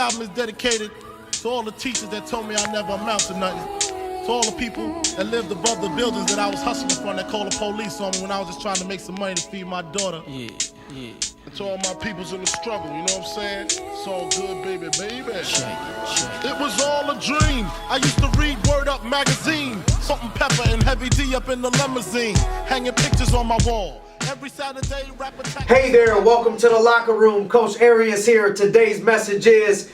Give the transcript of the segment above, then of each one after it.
album is dedicated to all the teachers that told me I never amount to nothing. To all the people that lived above the buildings that I was hustling from that called the police on me when I was just trying to make some money to feed my daughter. Yeah. And to all my peoples in the struggle, you know what I'm saying? It's all good, baby. Shake it. It was all a dream. I used to read Word Up magazine. Salt and Pepper and Heavy D up in the limousine. Hanging pictures on my wall. Every Saturday, rap attack. Hey there, welcome to the locker room. Coach Arias here. Today's message is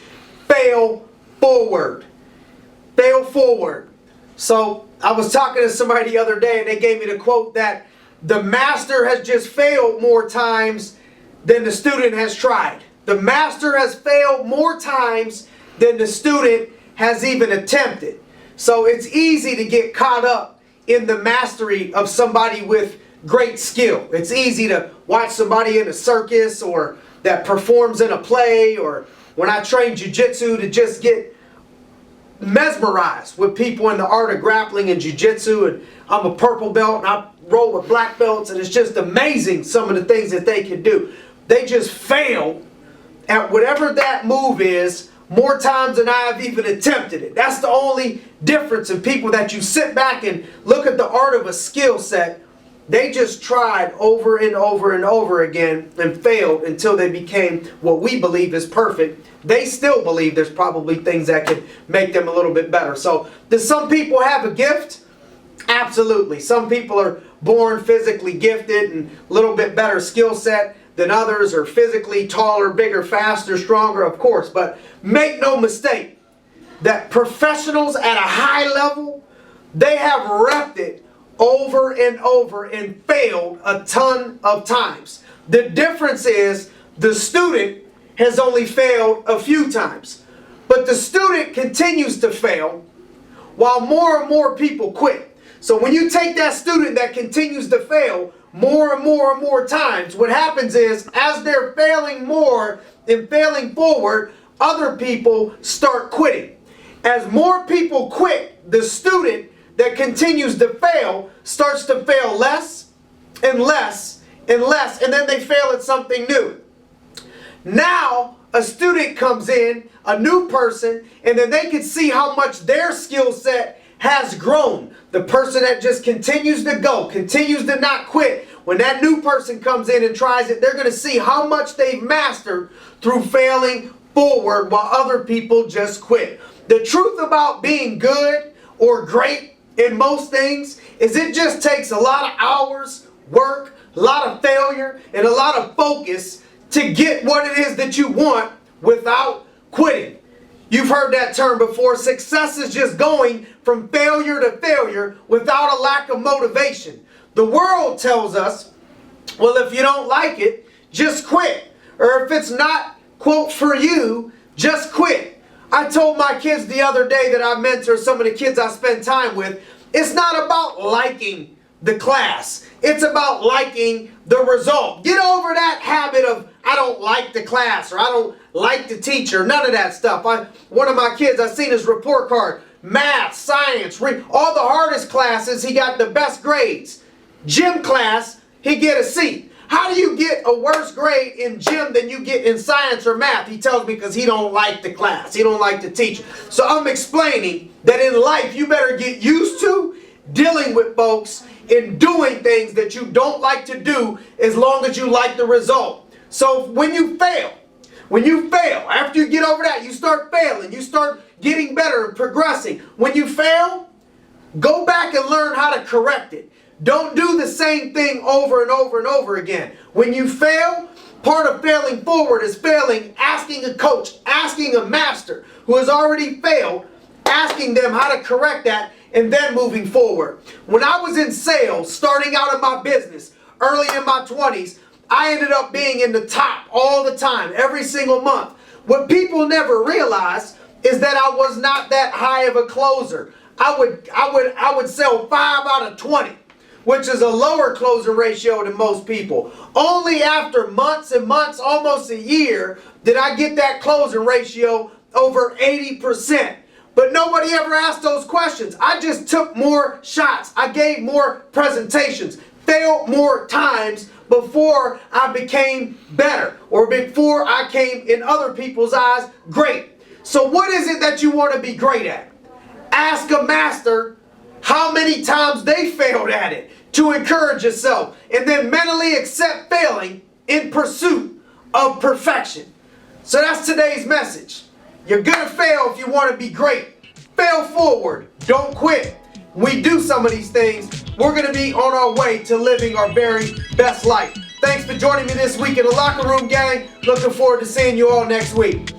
fail forward. Fail forward. So I was talking to somebody the other day and they gave me the quote that the master has just failed more times than the student has tried. The master has failed more times than the student has even attempted. So it's easy to get caught up in the mastery of somebody with great skill. It's easy to watch somebody in a circus or that performs in a play, or when I train jiu-jitsu, to just get mesmerized with people in the art of grappling and jiu-jitsu. And I'm a purple belt and I roll with black belts, and it's just amazing some of the things that they can do. They just fail at whatever that move is more times than I have even attempted it. That's the only difference in people that you sit back and look at the art of a skill set. They just tried over and over and over again and failed until they became what we believe is perfect. They still believe there's probably things that could make them a little bit better. So, does some people have a gift? Absolutely. Some people are born physically gifted and a little bit better skill set than others, or physically taller, bigger, faster, stronger, of course. But make no mistake that professionals at a high level, they have repped it over and over and failed a ton of times. The difference is the student has only failed a few times. But the student continues to fail while more and more people quit. So when you take that student that continues to fail more and more and more times, what happens is as they're failing more and failing forward, other people start quitting. As more people quit, the student that continues to fail starts to fail less and less and less, and then they fail at something new. Now a student comes in, a new person, and then they can see how much their skill set has grown. The person that just continues to go, continues to not quit, when that new person comes in and tries it, they're going to see how much they've mastered through failing forward while other people just quit. The truth about being good or great in most things is it just takes a lot of hours, work, a lot of failure, and a lot of focus to get what it is that you want without quitting. You've heard that term before. Success is just going from failure to failure without a lack of motivation. The world tells us, well, if you don't like it, just quit. Or if it's not, quote, for you, just quit. I told my kids the other day that I mentor some of the kids I spend time with, it's not about liking the class. It's about liking the result. Get over that habit of, I don't like the class, or I don't like the teacher, none of that stuff. One of my kids, I seen his report card, math, science, all the hardest classes, he got the best grades. Gym class, he get a C. How do you get a worse grade in gym than you get in science or math? He tells me because he don't like the class. He don't like the teacher. So I'm explaining that in life you better get used to dealing with folks and doing things that you don't like to do as long as you like the result. So when you fail, after you get over that, you start failing. You start getting better and progressing. When you fail, go back and learn how to correct it. Don't do the same thing over and over and over again. When you fail, part of failing forward is asking a coach, asking a master who has already failed, asking them how to correct that, and then moving forward. When I was in sales, starting out in my business, early in my 20s, I ended up being in the top all the time, every single month. What people never realize is that I was not that high of a closer. I would sell 5 out of 20. Which is a lower closing ratio than most people. Only after months and months, almost a year, did I get that closing ratio over 80%. But nobody ever asked those questions. I just took more shots. I gave more presentations, failed more times before I became better, or before I came, in other people's eyes, great. So what is it that you want to be great at? Ask a master how many times they failed at it to encourage yourself, and then mentally accept failing in pursuit of perfection. So that's today's message. You're gonna fail if you want to be great. Fail forward. Don't quit. When we do some of these things, we're gonna be on our way to living our very best life. Thanks for joining me this week in the Locker Room Gang. Looking forward to seeing you all next week.